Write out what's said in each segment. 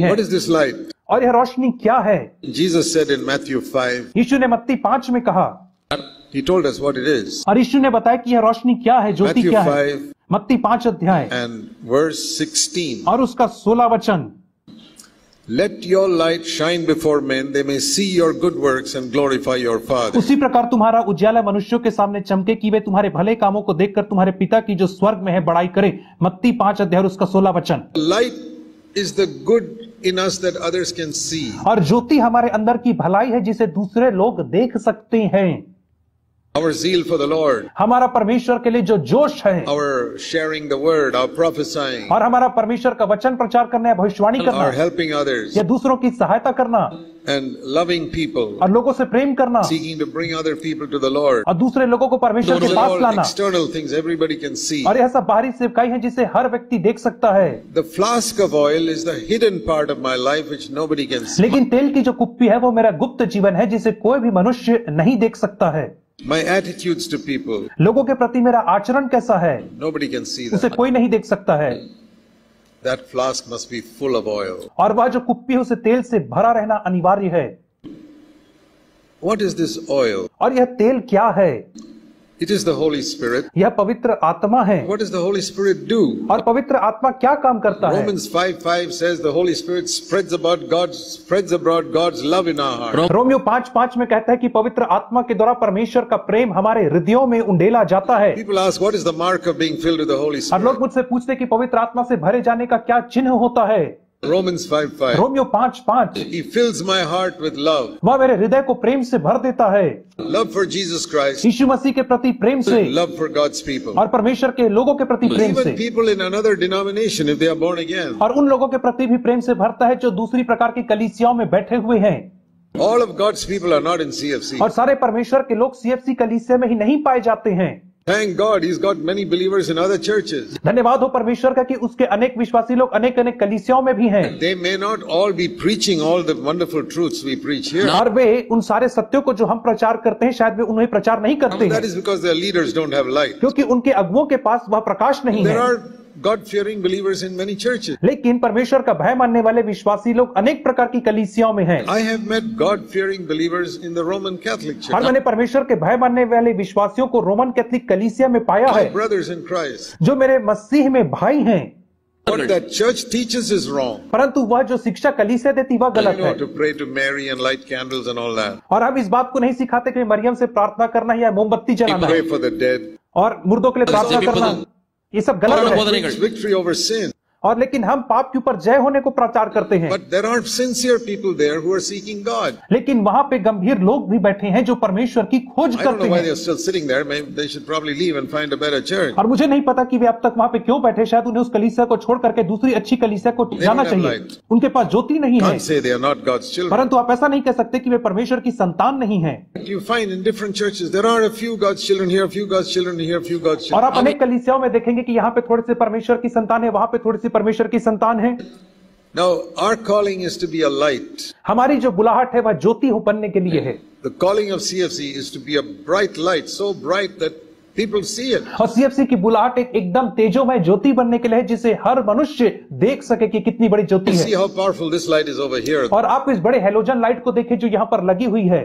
है। What is this light? और यह रोशनी क्या है? Jesus said in Matthew 5, यीशु ने मत्ती 5 में कहा, he told us what it is. और यीशु ने बताया कि यह रोशनी क्या है, ज्योति Matthew क्या है। 5 मत्ती 5 अध्याय and verse 16. और उसका 16 वचन, Let your light shine before men, they may see your good works and glorify your Father. उसी प्रकार तुम्हारा उज्याला मनुष्यों के सामने चमके कि वे तुम्हारे भले कामों को देखकर तुम्हारे पिता की जो स्वर्ग में है बड़ाई करे। मत्ती 5 अध्याय और उसका 16 वचन। Light is the good in us that others can see. और ज्योति हमारे अंदर की भलाई है जिसे दूसरे लोग देख सकते हैं। Our zeal for the Lord, हमारा परमेश्वर के लिए जो जोश है, our sharing the word, our prophesying, और हमारा परमेश्वर का वचन प्रचार करना है, भविष्यवाणी our करना, helping others, या दूसरों की सहायता करना, and loving people, और लोगों से प्रेम करना, seeking to bring other people to the Lord. और दूसरे लोगों को परमेश्वर Those के are पास all लाना। external things everybody can see. और यह सब बाहरी सेवकाई है जिसे हर व्यक्ति देख सकता है। The flask of oil is the hidden part of my life which nobody can see. लेकिन तेल की जो कुप्पी है वो मेरा गुप्त जीवन है जिसे कोई भी मनुष्य नहीं देख सकता है। My attitudes to people, लोगों के प्रति मेरा आचरण कैसा है, nobody can see उसे that. कोई नहीं देख सकता है। That flask must be full of oil. और वह जो कुप्पी है उसे तेल से भरा रहना अनिवार्य है। What is this oil? और यह तेल क्या है? It is the Holy Spirit. यह पवित्र आत्मा है। What does the Holy Spirit do? और पवित्र आत्मा क्या काम करता है? Romans 5:5 says the Holy Spirit spreads abroad God's love in our heart. Romeo 5:5 में कहता है कि पवित्र आत्मा के द्वारा परमेश्वर का प्रेम हमारे हृदयों में उंडेला जाता है। People ask, what is the mark of being filled with the Holy और लोग Spirit? मुझसे पूछते कि पवित्र आत्मा से भरे जाने का क्या चिन्ह होता है? Romans 5:5. Romeo 5:5, He fills my heart with love. वह मेरे हृदय को प्रेम से भर देता है, Love for Jesus Christ. यीशु मसीह के प्रति प्रेम से, Love for God's people. और परमेश्वर के लोगों के प्रति प्रेम से, Even people in another denomination, if they are born again. और उन लोगों के प्रति भी प्रेम से भरता है जो दूसरी प्रकार की कलीसियाओं में बैठे हुए हैं। All of God's people are not in CFC. और सारे परमेश्वर के लोग सीएफसी कलीसिया में ही नहीं पाए जाते हैं। Thank God He's got many believers in other churches. धन्यवाद हो परमेश्वर का कि उसके अनेक विश्वासी लोग अनेक अनेक कलीसियाओं में भी हैं। They may not all be preaching all the wonderful truths we preach here. और वे उन सारे सत्यों को जो हम प्रचार करते हैं शायद वे उन्हें प्रचार नहीं करते That हैं, is because their leaders don't have light. क्योंकि उनके अगुवों के पास वह प्रकाश नहीं There है। are God-fearing believers in many churches. लेकिन परमेश्वर का भय मानने वाले विश्वासी लोग अनेक प्रकार की कलीसियाओं में हैं। I have met God-fearing believers in the Roman Catholic और Church. मैंने परमेश्वर के भय मानने वाले विश्वासियों को रोमन कैथोलिक कलीसिया में पाया My है, brothers in Christ. जो मेरे मसीह में भाई हैं। What that church teaches is wrong. परंतु वह जो शिक्षा कलीसिया देती वह You गलत know, है। to pray to Mary and light candles and all that. और हम इस बात को नहीं सिखाते कि मरियम से प्रार्थना करना है या मोमबत्ती जलाना Pray है for the dead. और मुर्दों के लिए प्रार्थना करना, ये सब गलत है। It's victory over sin. और लेकिन हम पाप के ऊपर जय होने को प्रचार करते हैं। But there are sincere people there who are seeking God. लेकिन वहां पे गंभीर लोग भी बैठे हैं जो परमेश्वर की खोज I don't करते know why हैं। they're still sitting there. Maybe they should probably leave and find a better church. और मुझे नहीं पता कि वे अब तक वहां पे क्यों बैठे, शायद उन्हें उस कलीसिया को छोड़ करके दूसरी अच्छी कलीसिया को जाना don't have चाहिए। light. उनके पास ज्योति नहीं है, Can't say they are not God's children. परंतु आप ऐसा नहीं कह सकते कि वे परमेश्वर की संतान नहीं है। You find in different churches there are a few God's children here, a few God's children here, a few God's और children. आप अनेक कलीसियाओं में देखेंगे कि यहाँ पे थोड़े से परमेश्वर की संतान है, वहां पे थोड़ी सी परमेश्वर की संतान है। Now our calling is to be a light. हमारी जो बुलाहट है वह ज्योति बनने के लिए है। The calling of CFC is to be a bright light, so bright that people see it. और सीएफसी की बुलाहट एकदम तेजोमय ज्योति बनने के लिए है जिसे हर मनुष्य देख सके कि कितनी बड़ी ज्योति See है। how powerful this light is over here. और आप इस बड़े हेलोजन लाइट को देखें जो यहाँ पर लगी हुई है,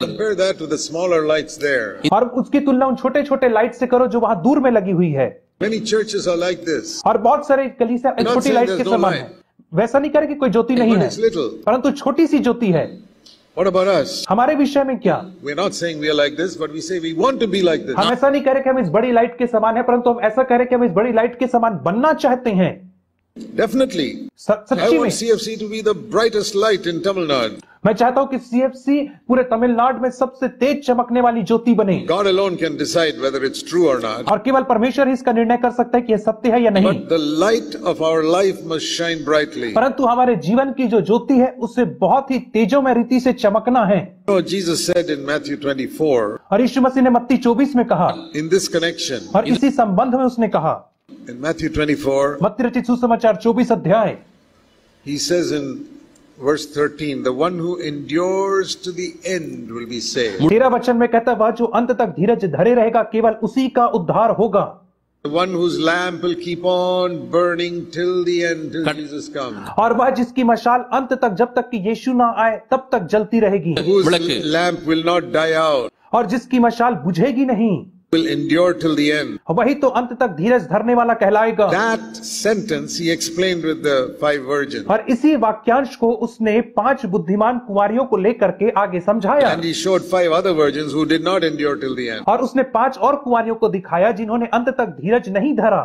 Compare that to the smaller lights there. और उसकी तुलना उन छोटे छोटे लाइट से करो जो वहां दूर में लगी हुई है। Many churches are like this. और बहुत सारे कलीसिया Not छोटी saying लाइट there's के no समान light. है। वैसा नहीं करे कि कोई ज्योति नहीं But है, it's little. परंतु छोटी सी ज्योति है। What about us? हमारे विषय में क्या? We're not saying we are like this, but we say we want to be like this. हम ऐसा नहीं कह रहे कि हम इस बड़ी लाइट के समान है, परंतु हम ऐसा कह रहे कि हम इस बड़ी लाइट के समान बनना चाहते हैं। Definitely. I सच्ची में want CFC to be the brightest light in Tamil Nadu. मैं चाहता हूं कि सीएफसी पूरे तमिलनाडु में सबसे तेज चमकने वाली ज्योति बने, God alone can decide whether it's true or not. और केवल परमेश्वर ही इसका निर्णय कर सकता है कि यह सत्य है या नहीं। But the light of our life must shine brightly. परंतु हमारे जीवन की जो ज्योति है उससे बहुत ही तेजोमय रीति से चमकना है। You know, Jesus said in Matthew 24, और यीशु मसीह ने मत्ती 24 में कहा, in this connection, और इसी संबंध में उसने कहा, in Matthew 24, मत्ती रचित सुसमाचार 24 अध्याय, he says in verse 13, the one who endures to the end will be saved. 13 वचन में कहता है, वह जो अंत तक धीरज धरे रहेगा केवल उसी का उद्धार होगा। The one whose lamp will keep on burning till the end, till Jesus comes. और वह जिसकी मशाल अंत तक, जब तक कि यीशु ना आए तब तक जलती रहेगी, Whose lamp will not die out, और जिसकी मशाल बुझेगी नहीं, will endure till the end. वही तो अंत तक धीरज धरने वाला कहलाएगा। That sentence he explained with the 5 virgins. और इसी वाक्यांश को उसने 5 बुद्धिमान कुंवारियों को लेकर के आगे समझाया, And he showed 5 other virgins who did not endure till the end. और उसने 5 और कुंवारियों को दिखाया जिन्होंने अंत तक धीरज नहीं धरा।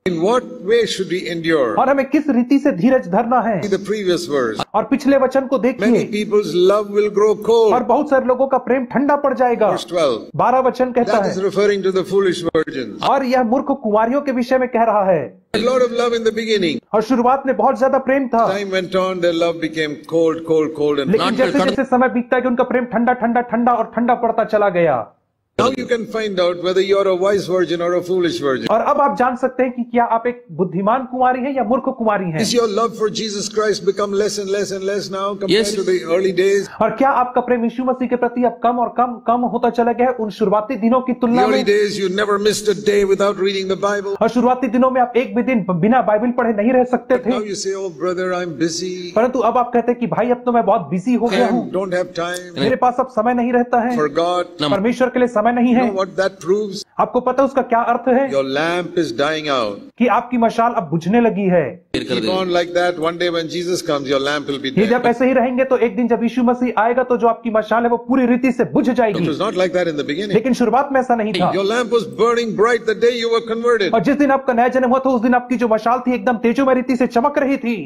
In what way should we endure? और हमें किस रीति से धीरज धरना है। See the previous verse. और पिछले वचन को Many देखिए, people's love will grow और cold. बहुत सारे लोगों का प्रेम ठंडा पड़ जाएगा। Verse 12. 12 वचन कहता That is है, referring to the foolish virgins. और यह मूर्ख कुंवारियों के विषय में कह रहा है। A lot of love in the beginning. और शुरुआत में बहुत ज्यादा प्रेम था, Time went on, their love became cold, cold, cold, and लेकिन जैसे जैसे समय बीतता है कि उनका प्रेम ठंडा ठंडा ठंडा और ठंडा पड़ता चला गया। now you can find out whether you are a wise virgin or a foolish virgin. और अब आप जान सकते हैं कि क्या आप एक बुद्धिमान कुंवारी हैं या मूर्ख कुंवारी हैं। Is your love for Jesus Christ become less and less and less now compared Yes. to the early days? और क्या आपका प्रेम यीशु मसीह के प्रति अब कम और कम कम होता चला गया है उन शुरुआती दिनों की The तुलना early में? days you never missed a day without reading the Bible. और शुरुआती दिनों में आप एक भी दिन बिना बाइबल पढ़े नहीं रह सकते थे, Now you say, oh brother, I'm busy. परंतु अब आप कहते हैं कि भाई अब तो मैं बहुत बिजी हो गया हूँ, I don't have time मेरे पास अब समय नहीं रहता है, for God. परमेश्वर के लिए समय नहीं You है। know what that proves? आपको पता है उसका क्या अर्थ है? Your lamp is dying out. कि आपकी मशाल अब बुझने लगी है। Keep on like that. One day when Jesus comes, your lamp will be ये जब dead. ऐसे ही रहेंगे तो एक दिन जब यीशु मसीह आएगा तो जो आपकी मशाल है वो पूरी रीति से बुझ It जाएगी। was not like that in the beginning. लेकिन शुरुआत में ऐसा नहीं था। Your lamp was burning bright the day you were converted. और जिस दिन आपका नया जन्म हुआ था उस दिन आपकी जो मशाल थी एकदम तेजोमय रीति से चमक रही थी।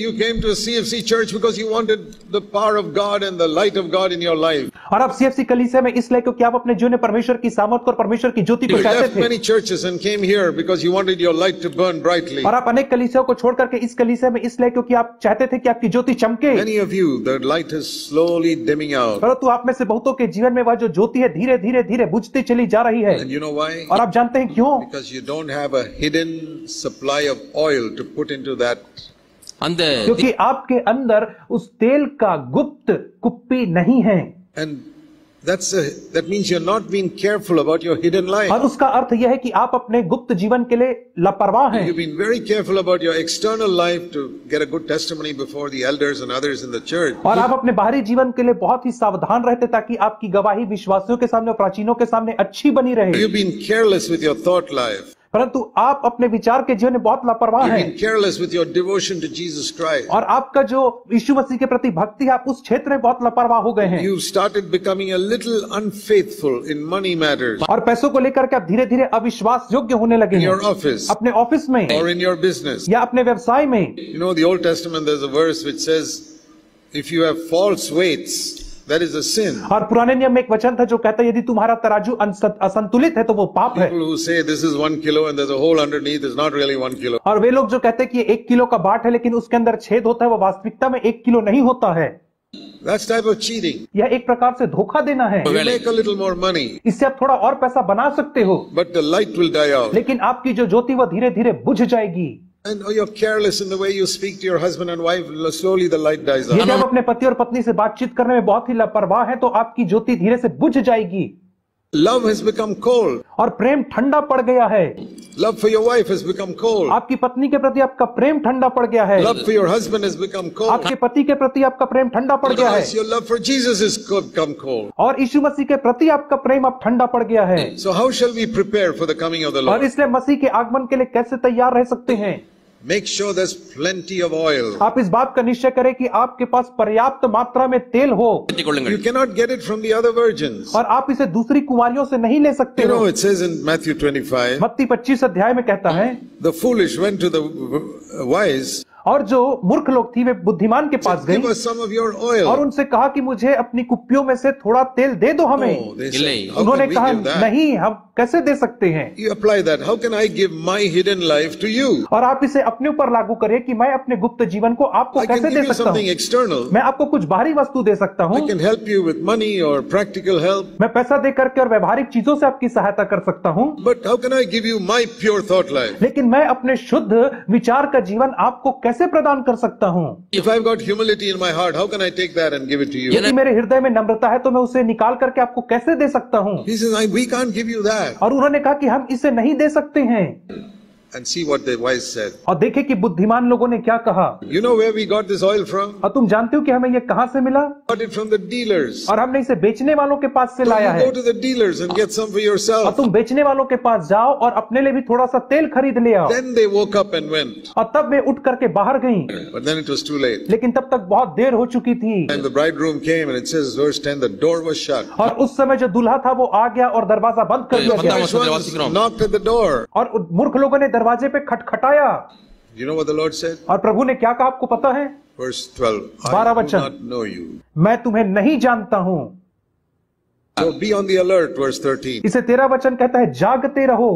You came to a CFC church because you wanted the power of God and the light of God in your life. और आप सीएफसी कलीसिया में इसलिए क्योंकि आप अपने जीवन में परमेश्वर की सामर्थ और परमेश्वर की ज्योति को You चाहते left थे। many churches and came here because you wanted your light to burn brightly. और आप अनेक कलीसियाओं को छोड़ करके इस कलीसिया में इसलिए क्योंकि आप चाहते थे कि आपकी ज्योति चमके। Many of you, the light is slowly dimming out. परंतु आप में से बहुतों के जीवन में वह जो ज्योति है धीरे धीरे धीरे बुझती चली जा रही है। And you know why? और आप जानते हैं क्यों? Because you don't have a hidden supply of oil to put into that. அந்த क्योंकि आपके अंदर उस तेल का गुप्त कुप्पी नहीं है। And that means you're not being careful about your hidden life. और उसका अर्थ यह है कि आप अपने गुप्त जीवन के लिए लापरवाह हैं। You've been very careful about your external life to get a good testimony before the elders and others in the church. और आप अपने बाहरी जीवन के लिए बहुत ही सावधान रहते ताकि आपकी गवाही विश्वासियों के सामने और प्राचीनों के सामने अच्छी बनी रहे। You've been careless with your thought life. परंतु आप अपने विचार के जीवन में बहुत लापरवाह You've हैं। been careless with your devotion to Jesus Christ. और आपका जो यीशु मसीह के प्रति भक्ति है आप उस क्षेत्र में बहुत लापरवाह हो गए हैं। You've started becoming a little unfaithful in money matters, और पैसों को लेकर के आप धीरे धीरे अविश्वास योग्य होने लगे in हैं your office अपने ऑफिस में or in your business. या अपने व्यवसाय में। You know, the Old Testament, there's a verse which says, if you have false weights, that is a sin. और पुराने नियम में एक वचन था जो कहता है यदि तुम्हारा तराजू असंतुलित है तो वो पाप है। People who say this is 1 kilo and there's a hole underneath is not really 1 kilo. और वे लोग जो कहते हैं कि ये 1 किलो का बाट है लेकिन उसके अंदर छेद होता है वो वास्तविकता में 1 किलो नहीं होता है। That's type of cheating. यह एक प्रकार से धोखा देना है। You make a little more money, इससे आप थोड़ा और पैसा बना सकते हो but the light will die out. लेकिन आपकी जो ज्योति वो धीरे धीरे बुझ जाएगी। And you're careless in the way you speak to your husband and wife, slowly the light dies ये out. जब अपने पति और पत्नी से बातचीत करने में बहुत ही लापरवाह है तो आपकी ज्योति धीरे से बुझ जाएगी। Love has become cold. और प्रेम ठंडा पड़ गया है। Love for your wife has become cold. आपकी पत्नी के प्रति आपका प्रेम ठंडा पड़ गया है। Love for your husband has become cold. आपके पति के प्रति आपका प्रेम ठंडा पड़ गया है। Because your love for Jesus has become cold. और यीशु मसीह के प्रति आपका प्रेम अब ठंडा पड़ गया है। So how shall we prepare for the coming of the और Lord? इसलिए मसीह के आगमन के लिए कैसे तैयार रह सकते हैं? Make sure there's plenty of oil. आप इस बात का निश्चय करें कि आपके पास पर्याप्त मात्रा में तेल हो You cannot get it from the other virgins. और आप इसे दूसरी कुंवारियों से नहीं ले सकते You हो। know, it says in Matthew 25, मत्ती 25 अध्याय में कहता है the foolish went to the wise, और जो मूर्ख लोग थी वे बुद्धिमान के पास give गई us some of your oil. और उनसे कहा कि मुझे अपनी कुप्पियों में से थोड़ा तेल दे दो हमें। Oh, they said, नहीं। how उन्होंने can we कहा give that? नहीं, हम कैसे दे सकते हैं? You apply that. How can I give my hidden life to you? और आप इसे अपने ऊपर लागू करें कि मैं अपने गुप्त जीवन को आपको I can कैसे give दे you सकता हूँ? something external. मैं आपको कुछ बाहरी वस्तु दे सकता हूँ, I can help you with money or practical help. मैं पैसा दे करके और व्यवहारिक चीजों से आपकी सहायता कर सकता हूँ, But how can I give you my pure thought life? लेकिन मैं अपने शुद्ध विचार का जीवन आपको कैसे कैसे प्रदान कर सकता हूँ? If I've got humility in my heart, how can I take that and give it to you? यदि मेरे हृदय में नम्रता है तो मैं उसे निकाल करके आपको कैसे दे सकता हूँ? He says, we can't give you that. और उन्होंने कहा कि हम इसे नहीं दे सकते हैं। And see what the wise said. और देखे कि बुद्धिमान लोगों ने क्या कहा। You know where we got this oil from? और तुम जानते हो कि हमें ये कहाँ से मिला? Got it from the dealers. और हमने इसे बेचने वालों के पास से So लाया you है। go to the dealers and get some for और yourself. तुम बेचने वालों के पास जाओ और अपने लिए भी थोड़ा सा तेल खरीद ले आओ। Then they woke up and went. और तब वे उठ करके बाहर गईं। But then it was too late. लेकिन तब तक बहुत देर हो चुकी थी। And the bridegroom came, and it says, verse 10, the door was shut. और उस समय जो दूल्हा था वो आ गया और दरवाजा बंद कर दिया गया। Foolish ones knocked at the door. और मूर्ख लोगों ने दरवाजे पे खटखटाया। You know what the Lord said? और प्रभु ने क्या कहा आपको पता है? Verse 12. 12 I do वचन। not know you. मैं तुम्हें नहीं जानता हूँ। So be on the alert, verse 13. इसे 13 वचन कहता है जागते रहो।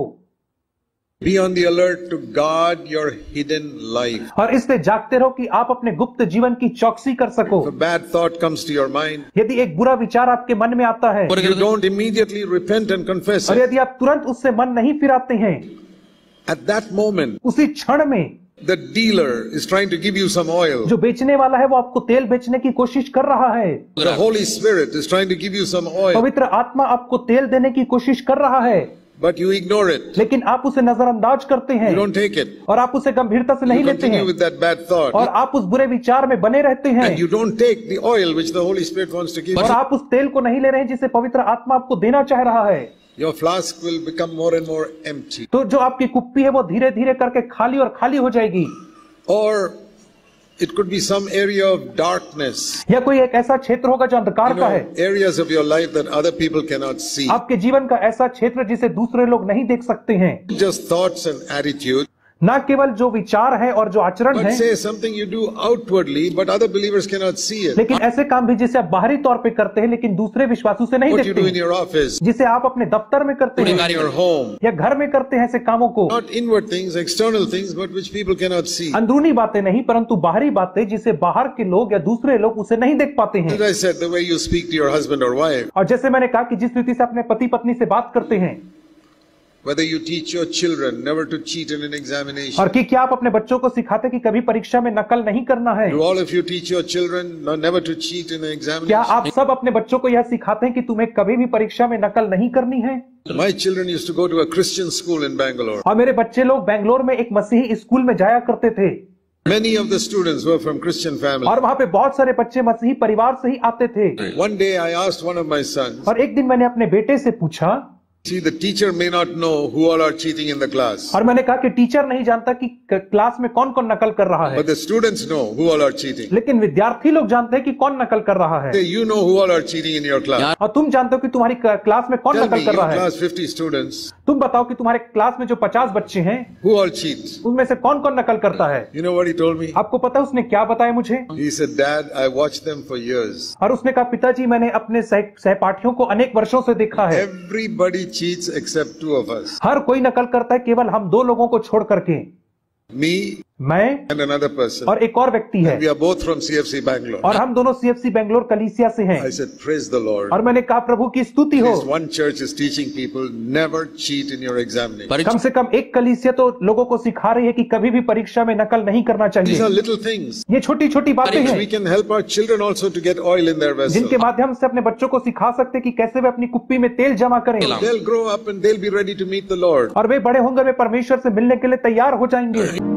Be on the alert to guard your hidden life. और इसलिए जागते रहो कि आप अपने गुप्त जीवन की चौकसी कर सको। If a bad thought comes to your mind, यदि एक बुरा विचार आपके मन में आता है you don't immediately repent and confess और it. यदि आप तुरंत उससे मन नहीं फिराते हैं, At that moment, उसी क्षण में the dealer is trying to give you some oil. जो बेचने वाला है वो आपको तेल बेचने की कोशिश कर रहा है। The Holy Spirit is trying to give you some oil, पवित्र आत्मा आपको तेल देने की कोशिश कर रहा है, but you ignore it. लेकिन आप उसे नजरअंदाज करते हैं You don't take it. और आप उसे गंभीरता से नहीं You लेते हैं continue with that bad thought. और आप उस बुरे विचार में बने रहते हैं And you don't take the oil which the Holy Spirit wants to give और you. आप उस तेल को नहीं ले रहे हैं जिसे पवित्र आत्मा आपको देना चाह रहा है। Your flask will become more and more empty. तो जो आपकी कुप्पी है वो धीरे धीरे करके खाली और खाली हो जाएगी। Or it could be some area of darkness. या कोई एक ऐसा क्षेत्र होगा जो अंधकार का है, Areas of your life that other people cannot see. आपके जीवन का ऐसा क्षेत्र जिसे दूसरे लोग नहीं देख सकते हैं। Just thoughts and attitude. न केवल जो विचार है और जो आचरण But है, say something you do outwardly, but other believers cannot see it. लेकिन ऐसे काम भी जिसे आप बाहरी तौर पे करते हैं लेकिन दूसरे विश्वासों से नहीं What you देखते do in हैं, your office, जिसे आप अपने दफ्तर में करते in हैं your home. या घर में करते हैं ऐसे कामों को। Not inward things, external things, but which people cannot see. अंदरूनी बातें नहीं परंतु बाहरी बातें जिसे बाहर के लोग या दूसरे लोग उसे नहीं देख पाते हैं। As I said, the way you speak to your husband or wife, और जैसे मैंने कहा कि जिस रीति से अपने पति पत्नी से बात करते हैं, whether you teach your children never to cheat in an examination. और कि क्या आप अपने बच्चों को सिखाते कि कभी परीक्षा में नकल नहीं करना है? Do all of you teach your children never to cheat in an क्या examination? आप सब अपने बच्चों को यह सिखाते हैं कि तुम्हें कभी भी परीक्षा में नकल नहीं करनी है? My children used to go to a Christian school in Bangalore. और मेरे बच्चे लोग बेंगलोर में एक मसीही स्कूल में जाया करते थे Many of the students were from Christian families. और वहाँ पे बहुत सारे बच्चे मसीही परिवार से ही आते थे। One day I asked one of my sons, और एक दिन मैंने अपने बेटे से पूछा, see, the teacher may not know who all are cheating in the class, और मैंने कहा कि टीचर नहीं जानता कि क्लास में कौन कौन नकल कर रहा है, but the students know who all are cheating. लेकिन विद्यार्थी लोग जानते हैं कि कौन नकल कर रहा है। Say, you know who all are cheating in your class. और तुम जानते हो कि तुम्हारी क्लास में कौन Tell me, नकल कर your रहा है। class 50 students, तुम बताओ कि तुम्हारे क्लास में जो 50 बच्चे हैं who all cheat? उनमें से कौन कौन नकल करता है। You know what he told me? आपको पता है उसने क्या बताया मुझे? He said, Dad, I watched them for years. और उसने कहा पिताजी मैंने अपने सहपाठियों को अनेक वर्षों से देखा है, Everybody cheats except two of us. हर कोई नकल करता है केवल हम दो लोगों को छोड़ करके, Me मैं and another person. और एक और व्यक्ति है, We are both from CFC Bangalore. और हम दोनों सीएफसी बेंगलोर कलीसिया से हैं। I said, praise the Lord. और मैंने कहा प्रभु की स्तुति हो। At least one church is teaching people never cheat in your examination. कम से कम एक कलीसिया तो लोगों को सिखा रही है कि कभी भी परीक्षा में नकल नहीं करना These are चाहिए। little things. ये छोटी छोटी बातें We हैं can help our children also to get oil in their vessel. जिनके माध्यम से अपने बच्चों को सिखा सकते हैं कि कैसे वे अपनी कुप्पी में तेल जमा करें, They'll grow up and they'll be ready to meet the Lord. और वे बड़े होंगे वे परमेश्वर से मिलने के लिए तैयार हो जाएंगे।